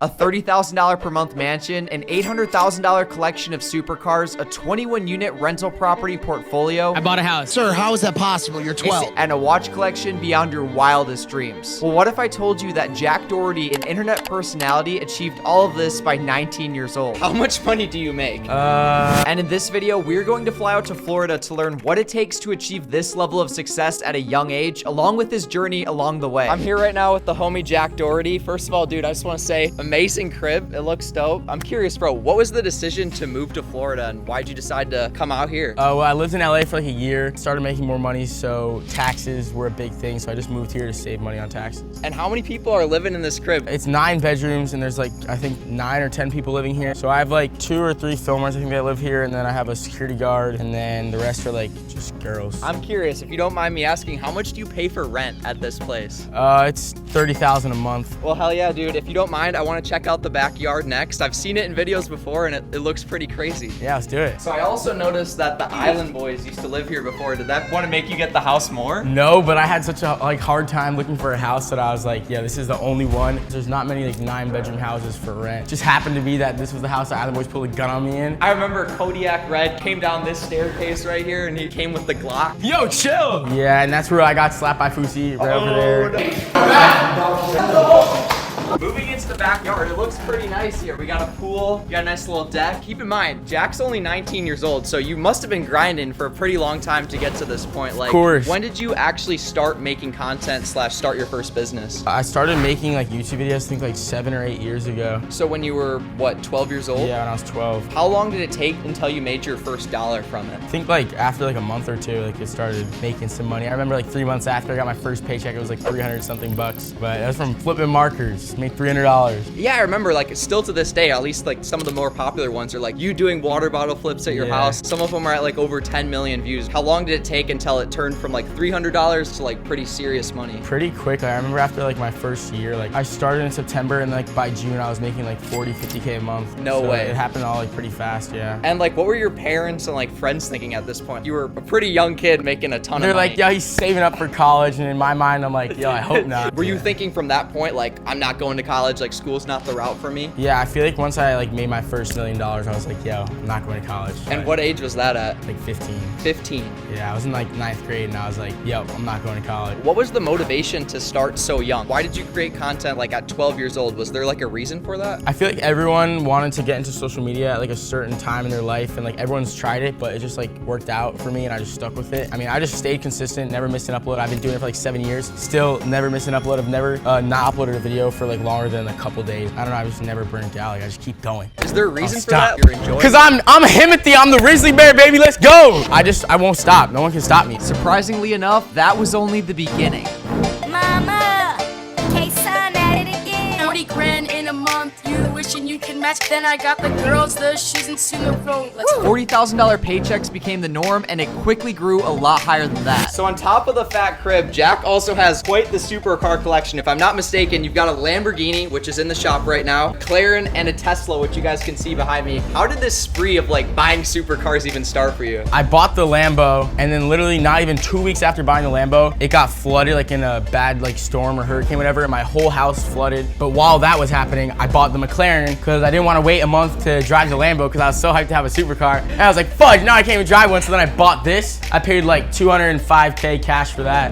A $30,000 per month mansion, an $800,000 collection of supercars, a 21-unit rental property portfolio. I bought a house. Sir, how is that possible? You're 12. And a watch collection beyond your wildest dreams. Well, what if I told you that Jack Doherty, an internet personality, achieved all of this by 19 years old? How much money do you make? And in this video, we're going to fly out to Florida to learn what it takes to achieve this level of success at a young age, along with his journey along the way. I'm here right now with the homie Jack Doherty. First of all, dude, I just want to say, amazing crib. It looks dope. I'm curious, bro, what was the decision to move to Florida and why'd you decide to come out here? Well, I lived in LA for like a year, started making more money, so taxes were a big thing, so I just moved here to save money on taxes. And how many people are living in this crib? It's 9 bedrooms, and there's like, I think 9 or 10 people living here. So I have like 2 or 3 filmers, I think, that live here, and then I have a security guard, and then the rest are like just girls. I'm curious, if you don't mind me asking, how much do you pay for rent at this place? It's $30,000 a month. Well, hell yeah, dude. If you don't mind, I want to check out the backyard next. I've seen it in videos before, and it looks pretty crazy. Yeah, let's do it. So I also noticed that the Island Boys used to live here before. Did that want to make you get the house more? No, but I had such a hard time looking for a house that I was like, yeah, this is the only one. There's not many like 9-bedroom houses for rent. Just happened to be that this was the house that Island Boys pulled a gun on me in. I remember Kodiak Red came down this staircase right here, and he came with the Glock. Yo, chill! Yeah, and that's where I got slapped by Fusi right over there. Moving into the backyard, it looks pretty nice here. We got a pool, we got a nice little deck. Keep in mind, Jack's only 19 years old, so you must have been grinding for a pretty long time to get to this point. Like, of course. When did you actually start making content / start your first business? I started making like YouTube videos, I think like 7 or 8 years ago. So when you were, what, 12 years old? Yeah, when I was 12. How long did it take until you made your first dollar from it? I think like after like a month or two, like it started making some money. I remember like 3 months after I got my first paycheck, it was like 300 something bucks. But that was from flipping markers, made $300. Yeah, I remember, like, still to this day, at least like some of the more popular ones are like you doing water bottle flips at your house. Some of them are at like over 10 million views. How long did it take until it turned from like $300 to like pretty serious money? Pretty quick. I remember after like my first year, like I started in September, and like by June I was making like 40, 50K a month. No way. It happened all like pretty fast, yeah. And like, what were your parents and like friends thinking at this point? You were a pretty young kid making a ton They're of money. like, yo, he's saving up for college, and in my mind I'm like, yo, I hope not. Were you thinking from that point, like, I'm not going to college, like school's not the route for me? Yeah, I feel like once I like made my first $1 million, I was like, yo, I'm not going to college. And what age was that at? Like 15. 15. Yeah, I was in like 9th grade, and I was like, yo, I'm not going to college. What was the motivation to start so young? Why did you create content like at 12 years old? Was there like a reason for that? I feel like everyone wanted to get into social media at like a certain time in their life, and like everyone's tried it, but it just like worked out for me, and I just stuck with it. I mean, I just stayed consistent, never missed an upload. I've been doing it for like 7 years, still never missed an upload. I've never not uploaded a video for like longer than a couple days. I don't know, I just never burnt out. Like I just keep going. Is there a reason for stop. that? You're enjoying Cause it? I'm Himothy, I'm the Grizzly Bear, baby, let's go! I won't stop, no one can stop me. Surprisingly enough, that was only the beginning. Mama, K-Sun at it again. 40 grand in a month, you wishing you could match. Then I got the girls, the shoes, and soon the phone. Let's go. $40,000 paychecks became the norm, and it quickly grew a lot higher than that. So on top of the fat crib, Jack also has quite the supercar collection. If I'm not mistaken, you've got a Lamborghini, which is in the shop right now, McLaren, and a Tesla, which you guys can see behind me. How did this spree of like buying supercars even start for you? I bought the Lambo, and then literally not even 2 weeks after buying the Lambo, it got flooded like in a bad like storm or hurricane, whatever, and my whole house flooded. But while that was happening, I bought the McLaren because I didn't want to wait a month to drive the Lambo because I was so hyped to have a supercar. And I was like, fudge, now I can't even drive one. So then I bought this. I paid like $205K cash for that.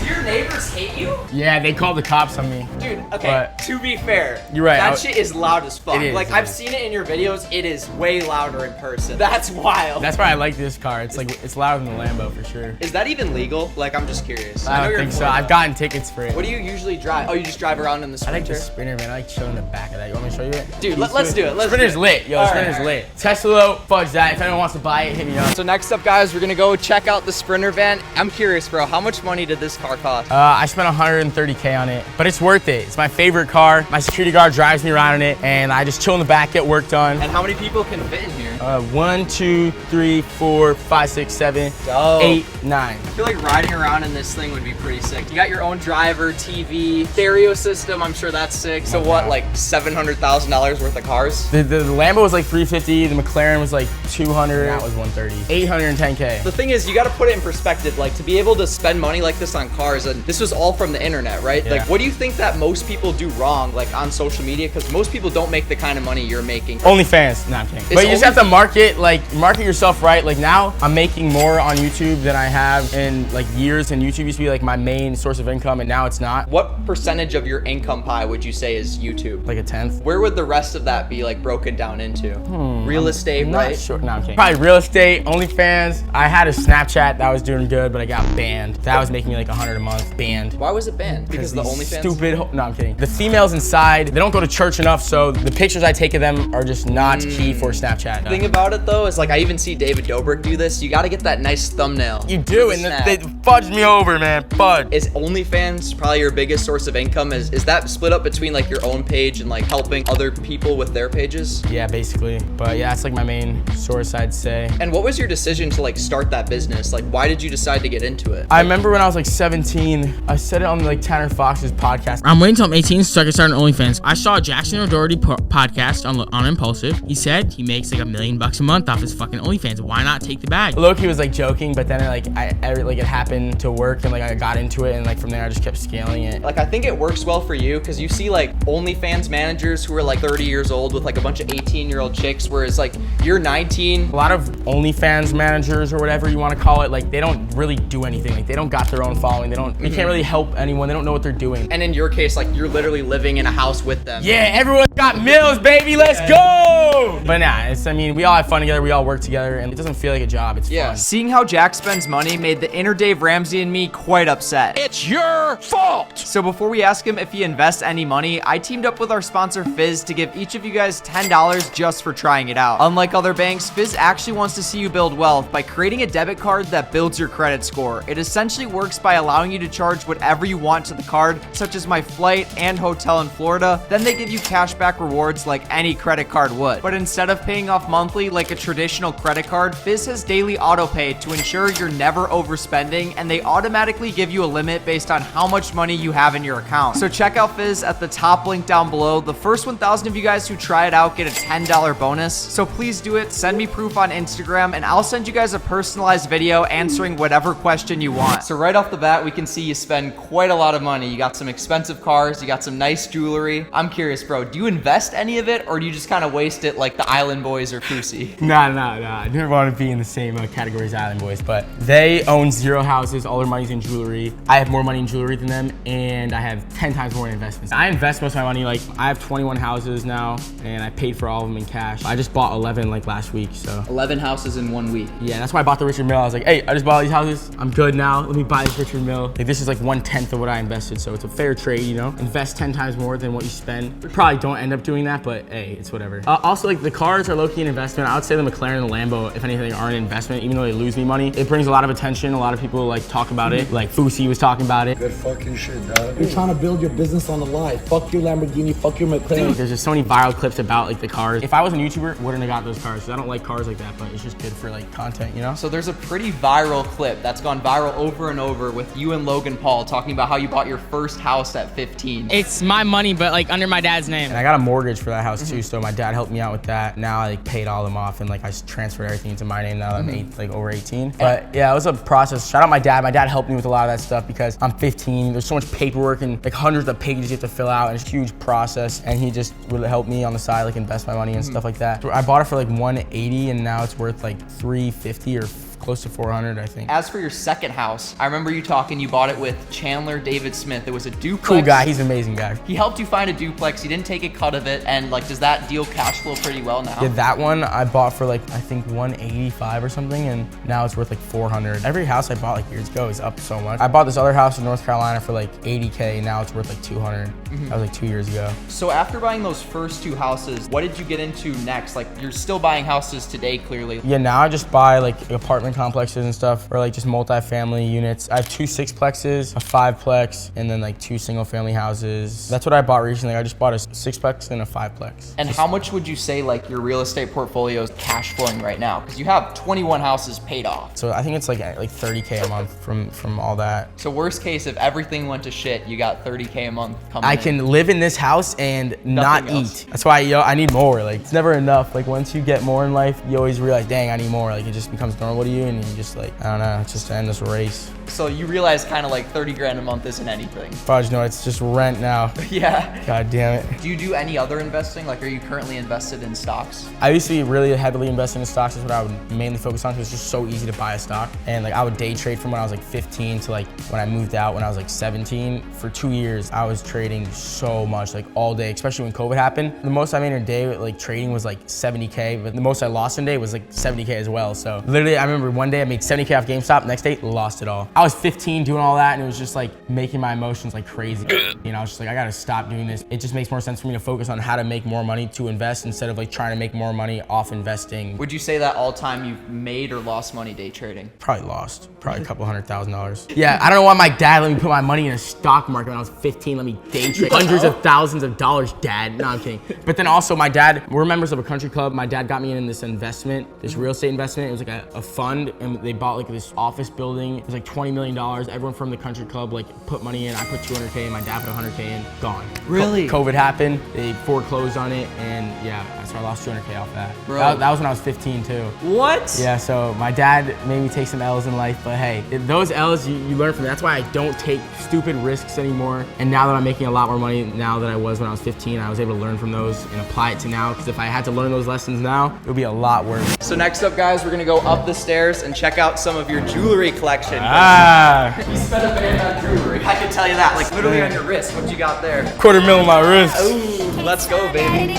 Your neighbors hate you? Yeah, they called the cops on me. Dude, okay, But- to be fair, You're right, that shit is loud as fuck. It is, like, it I've is. seen it in your videos, it is way louder in person. That's wild. That's why I like this car. It's like, it's louder than the Lambo for sure. Is that even legal? Like, I'm just curious. I know don't you're think in so. Florida. I've gotten tickets for it. What do you usually drive? Oh, you just drive around in the I like Sprinter? the Sprinter, man. I like chilling in the back of that. You want me to show you it? Dude, let's do it. Let's Sprinter's do it. lit. Yo, All Sprinter's right. lit. Tesla, though, fudge that. If anyone wants to buy it, hit me up. So next up, guys, we're gonna go check out the Sprinter van. I'm curious, bro, how much money did this car cost? I spent $130K on it, but it's worth it. It's my favorite car. My security guard drives me around in it, and I just chill in the back, get work done. And how many people can fit in here? 1, 2, 3, 4, 5, 6, 7, Dope. 8, 9. I feel like riding around in this thing would be pretty sick. You got your own driver, TV, stereo system. I'm sure that's sick. So what, like $700,000 worth of cars? The Lambo was like 350. The McLaren was like 200. That was 130. 810K. The thing is, you got to put it in perspective. Like, to be able to spend money like this on cars, and this was all from the internet, right? Yeah. Like, what do you think that most people do wrong, like on social media? Because most people don't make the kind of money you're making. OnlyFans. No, I'm kidding. But you just have to market yourself right. Like now, I'm making more on YouTube than I have in like years. And YouTube used to be like my main source of income, and now it's not. What percentage of your income pie would you say is YouTube? Like a 10th. Where would the rest of that be like broken down into? Real estate, I'm right? not sure. No, I'm kidding. Probably real estate, OnlyFans. I had a Snapchat that was doing good, but I got banned. That was making me like 100 a month. Banned. Why was it banned? Because of the these OnlyFans? Stupid. No, I'm kidding. The females inside, they don't go to church enough, so the pictures I take of them are just not key for Snapchat. The thing about it though is like I even see David Dobrik do this. You got to get that nice thumbnail. You do, for and the snap. they fudged me over, man. Fudge. Is OnlyFans probably your biggest source of income? Is that split up between like your own page and like helping other people with their pages? Yeah, basically. But yeah, it's like my main source, I'd say. And what was your decision to like start that business? Like, why did you decide to get into it? I remember when I was like 17, I said it on like Tanner Fox's podcast. I'm waiting until I'm 18 so I can start an OnlyFans. I saw a Jackson O'Doherty podcast on Impulsive. He said he makes like $1 million a month off his fucking OnlyFans. Why not take the bag? Loki was like joking, but then it happened to work, and like I got into it, and like from there I just kept scaling it. Like, I think it works well for you because you see like OnlyFans managers who are like 30 years old with like a bunch of 18-year-old chicks, whereas like you're 19. A lot of OnlyFans managers or whatever you want to call it, like they don't really do anything. Like they don't got their own following. They can't really help anyone. They don't know what they're doing. And in your case, like you're literally living in a house with them. Yeah, everyone's got mills, baby. Let's go. But nah, we all have fun together. We all work together, and it doesn't feel like a job. It's fun. Seeing how Jack spends money made the inner Dave Ramsey and me quite upset. It's your fault. So before we ask him if he invests any money, I teamed up with our sponsor Fizz to give each of you guys $10 just for trying it out. Unlike other banks, Fizz actually wants to see you build wealth by creating a debit card that builds your credit score. It essentially works by allowing you to charge whatever you want to the card, such as my flight and hotel in Florida. Then they give you cashback rewards like any credit card would. But instead of paying off monthly like a traditional credit card, Fizz has daily auto pay to ensure you're never overspending, and they automatically give you a limit based on how much money you have in your account. So check out Fizz at the top link down below. The first 1,000 of you guys who try it out get a $10 bonus. So please do it. Send me proof on Instagram, and I'll send you guys a personalized video answering whatever question you want. So right off the bat, we can see you spend quite a lot of money. You got some expensive cars, you got some nice jewelry. I'm curious, bro, do you invest any of it, or do you just kind of waste it like the Island Boys or Fousey? Nah. I never want to be in the same category as Island Boys, but they own 0 houses. All their money's in jewelry. I have more money in jewelry than them, and I have 10 times more in investments. I invest most of my money. Like I have 21 houses now, and I paid for all of them in cash. I just bought 11 like last week, so. 11 houses in 1 week. Yeah, that's why I bought the Richard Mille. I was like, hey, I just bought all these houses. I'm good now. Let me buy this Richard Mille. Like this is like 1/10 of what I invested, so it's a fair trade, you know? Invest 10 times more than what you spend. We probably don't end up doing that, but hey, it's whatever. Also, like the cars are low-key an investment. I would say the McLaren and the Lambo, if anything, are an investment, even though they lose me money. It brings a lot of attention. A lot of people like talk about it. Like Fousey was talking about it. Good fucking shit, dog. You're trying to build your business on the line. Fuck your Lamborghini, fuck your McLaren. There's just so many viral clips about like the cars. If I was a YouTuber, wouldn't have got those cars, because I don't like cars like that, but it's just good for like content, you know? So there's a pretty viral clip that's gone viral over and over with you and Logan Paul talking about how you bought your first house at 15. It's my money, but like under my dad's name. And I got a mortgage for that house too, so my dad helped me out with that. Now I like paid all of them off, and like I transferred everything into my name now that I'm over 18. But yeah, it was a process. Shout out my dad. My dad helped me with a lot of that stuff because I'm 15. There's so much paperwork and like hundreds of pages you have to fill out, and it's a huge process. And he just really helped me on the side, like invest my money and stuff like that. So I bought it for like 180, and now it's worth like 350 or close to 400, I think. As for your second house, I remember you talking, you bought it with Chandler David Smith. It was a duplex. Cool guy, he's an amazing guy. He helped you find a duplex. He didn't take a cut of it. And like, does that deal cash flow pretty well now? Yeah, that one I bought for like, I think 185 or something, and now it's worth like 400. Every house I bought like years ago is up so much. I bought this other house in North Carolina for like 80K, and now it's worth like 200. That was like 2 years ago. So after buying those first 2 houses, what did you get into next? Like, you're still buying houses today, clearly. Yeah, now I just buy like apartments apartment complexes and stuff, or like just multi-family units. I have 2 6-plexes, a 5-plex, and then like 2 single-family houses. That's what I bought recently. I just bought a 6-plex and a 5-plex. And how much would you say like your real estate portfolio is cash flowing right now? Because you have 21 houses paid off. So I think it's like $30K a month from all that. So worst case, if everything went to shit, you got 30K a month coming I in. can live in this house and not Nothing else. eat. That's why I need more. Like, it's never enough. Like, once you get more in life, you always realize, dang, I need more. Like, it just becomes normal to you, and you just like, I don't know, it's just an endless race. So you realize kind of like 30 grand a month isn't anything. Fudge, no, it's just rent now. Yeah. God damn it. Do you do any other investing? Like, are you currently invested in stocks? I used to be really heavily invested in stocks. That's what I would mainly focus on because it's just so easy to buy a stock. And like, I would day trade from when I was like 15 to like when I moved out when I was like 17. For 2 years, I was trading so much, like all day, especially when COVID happened. The most I made in a day with like trading was like 70K, but the most I lost in a day was like 70K as well. So literally, I remember one day I made 70K off GameStop, next day, lost it all. I was 15 doing all that, and it was just like making my emotions like crazy. You know, I was just like, I gotta stop doing this. It just makes more sense for me to focus on how to make more money to invest instead of like trying to make more money off investing. Would you say that all time you've made or lost money day trading? Probably lost, probably a couple $100,000. Yeah, I don't know why my dad let me put my money in a stock market when I was 15. Let me day trade hundreds of thousands of dollars, Dad. No, I'm kidding. But then also my dad, we're members of a country club. My dad got me in this investment, this real estate investment. It was like a fund, and they bought like this office building. It was like $20 million. Everyone from the country club like put money in. I put 200K in, my dad put 100K in, gone. Really? COVID happened, they foreclosed on it, and yeah, so I lost 200K off that. Bro. That was when I was 15 too. What? Yeah, so my dad made me take some L's in life, but hey, those L's you learn from. That's why I don't take stupid risks anymore. And now that I'm making a lot more money now than I was when I was 15, I was able to learn from those and apply it to now. Because if I had to learn those lessons now, it would be a lot worse. So next up, guys, we're gonna go up the stairs and check out some of your jewelry collection. You spent a band on jewelry. I can tell you that. Like literally on your wrist. What you got there? $250,000 on my wrist. Ooh, let's go, baby.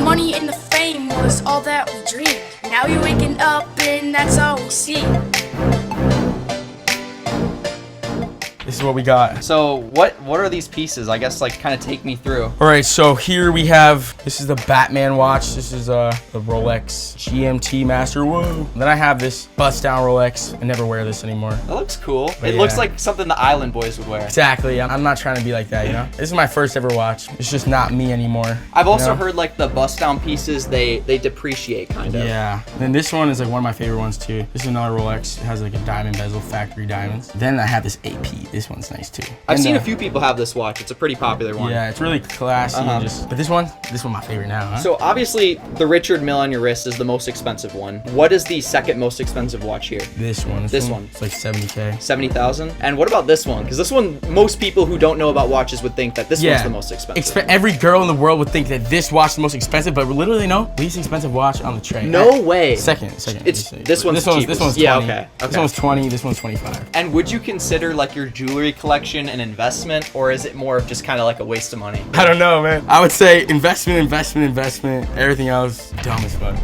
Money and the fame was all that we dreamed. Now you're waking up and that's all we see. This is what we got. So what are these pieces? I guess like kind of take me through. All right, so here we have, this is the Batman watch. This is the Rolex GMT Master. Whoa. Then I have this bust down Rolex. I never wear this anymore. That looks cool. It yeah. looks like something the Island Boys would wear. Exactly, I'm not trying to be like that, you know? This is my first ever watch. It's just not me anymore. I've also you know? heard like the bust down pieces, they depreciate kind of. Yeah, then this one is like one of my favorite ones too. This is another Rolex. It has like a diamond bezel, factory diamonds. Then I have this AP. This one's nice too. I've And, seen a few people have this watch. It's a pretty popular one. Yeah, it's really classy. And just, but this one my favorite now, huh? So obviously the Richard Mille on your wrist is the most expensive one. What is the second most expensive watch here? This one. This one. It's like 70K. 70,000. And what about this one? Because this one, most people who don't know about watches would think that this one's the most expensive. Every girl in the world would think that this watch is the most expensive, but literally no. Least expensive watch on the tray. No way. Second. It's this one's cheapest. This one's 20. Yeah, okay. This one's 20. This one's 25. And would you consider like your jewelry collection an investment, or is it more of just kind of like a waste of money? I don't know, man. I would say investment. Everything else, dumb as fuck.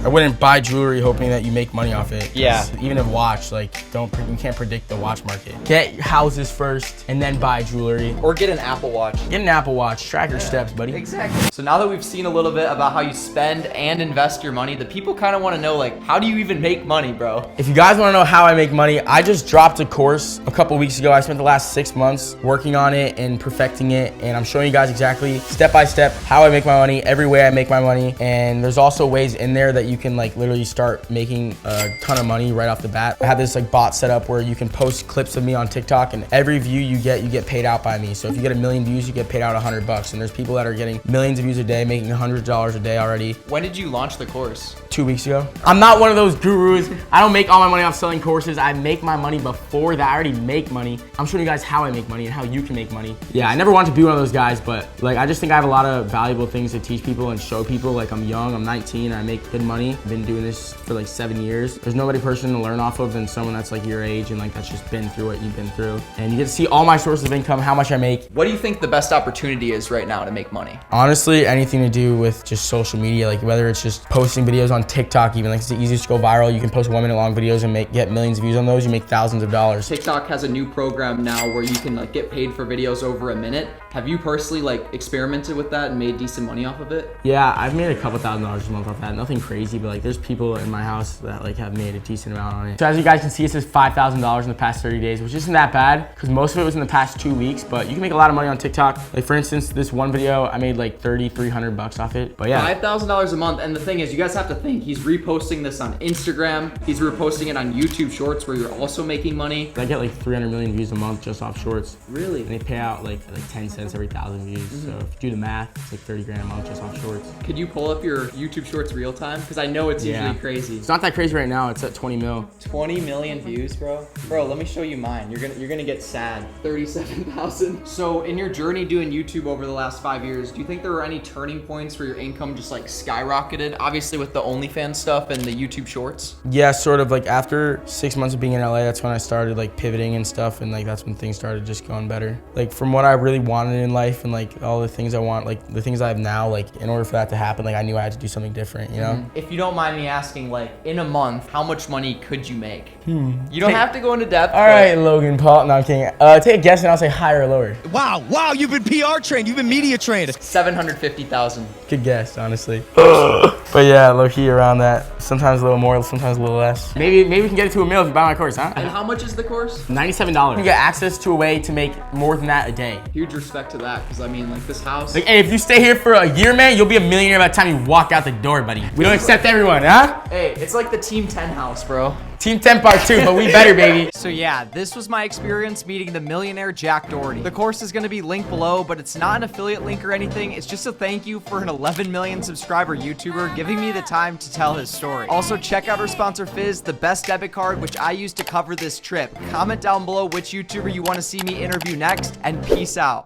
I wouldn't buy jewelry hoping that you make money off it. Yeah. Even a watch, like, you can't predict the watch market. Get houses first and then buy jewelry. Or get an Apple Watch. Get an Apple Watch. Track your steps, buddy. Exactly. So now that we've seen a little bit about how you spend and invest your money, the people kind of want to know, like, how do you even make money, bro? If you guys want to know how I make money, I just dropped a course a couple weeks ago. I spent the last 6 months working on it and perfecting it, and I'm showing you guys exactly step by step how I make my money, every way I make my money. And there's also ways in there that you can like literally start making a ton of money right off the bat. I have this like bot set up where you can post clips of me on TikTok, and every view you get paid out by me. So if you get 1 million views, you get paid out $100. And there's people that are getting millions of views a day, making $100 a day already. When did you launch the course? 2 weeks ago. I'm not one of those gurus. I don't make all my money off selling courses. I make my money before that. I already make money. I'm showing you guys how I make money and how you can make money. Yeah, I never wanted to be one of those guys, but like I just think I have a lot of valuable things to teach people and show people. Like I'm young, I'm 19, and I make good money. I've been doing this for like 7 years. There's no better person to learn off of than someone that's like your age and like that's just been through what you've been through. And you get to see all my sources of income, how much I make. What do you think the best opportunity is right now to make money? Honestly, anything to do with just social media, like whether it's just posting videos on TikTok, even like it's the easiest to go viral. You can post 1 minute long videos and get millions of views on those. You make thousands of dollars. TikTok has a new program now where you can like get paid for videos over a minute. Have you personally like experimented with that and made decent money off of it? Yeah, I've made a couple $1,000s a month off that. Nothing crazy, but like there's people in my house that like have made a decent amount on it. So as you guys can see, it says $5,000 in the past 30 days, which isn't that bad because most of it was in the past 2 weeks, but you can make a lot of money on TikTok. Like for instance, this one video, I made like $300 off it, but yeah. $5,000 a month, and the thing is, you guys have to think, he's reposting this on Instagram, he's reposting it on YouTube Shorts where you're also making money. I get like 300 million views a month just off shorts. Really? And they pay out like 10 cents every 1,000 views. So if you do the math, it's like 30 grand a month just off shorts. Could you pull up your YouTube Shorts real time? Because I know it's usually crazy. It's not that crazy right now. It's at 20 mil. 20 million views, bro. Bro, let me show you mine. You're gonna get sad. 37,000. So in your journey doing YouTube over the last 5 years, do you think there were any turning points where your income just like skyrocketed? Obviously with the OnlyFans stuff and the YouTube Shorts. Yeah, sort of. Like after 6 months of being in LA, that's when I started like pivoting and stuff, and like that's when things started just going better. Like from what I really wanted in life and like all the things I want, like the things I have now, like in order for that to happen, like I knew I had to do something different, you know? If you don't mind me asking, like in a month, how much money could you make? You don't have to go into depth. All right, Logan Paul. No, I'm kidding. Take a guess and I'll say higher or lower. Wow, you've been PR trained, you've been media trained. 750,000. Good guess, honestly. But yeah, low key around that. Sometimes a little more, sometimes a little less. Maybe we can get it to $1 million if you buy my course, huh? And how much is the course? $97. You get access to a way to make more than that a day. Huge respect to that, because I mean, like this house. Like, hey, if you stay here for a year, man, you'll be a millionaire by the time you walk out the door, buddy. We don't accept everyone, huh? Hey, it's like the Team 10 house, bro. Team 10 part 2, but we better, baby. So yeah, this was my experience meeting the millionaire Jack Doherty. The course is gonna be linked below, but it's not an affiliate link or anything. It's just a thank you for an 11 million subscriber YouTuber giving me the time to tell his story. Also, check out our sponsor Fizz, the best debit card, which I used to cover this trip. Comment down below which YouTuber you want to see me interview next, and peace out.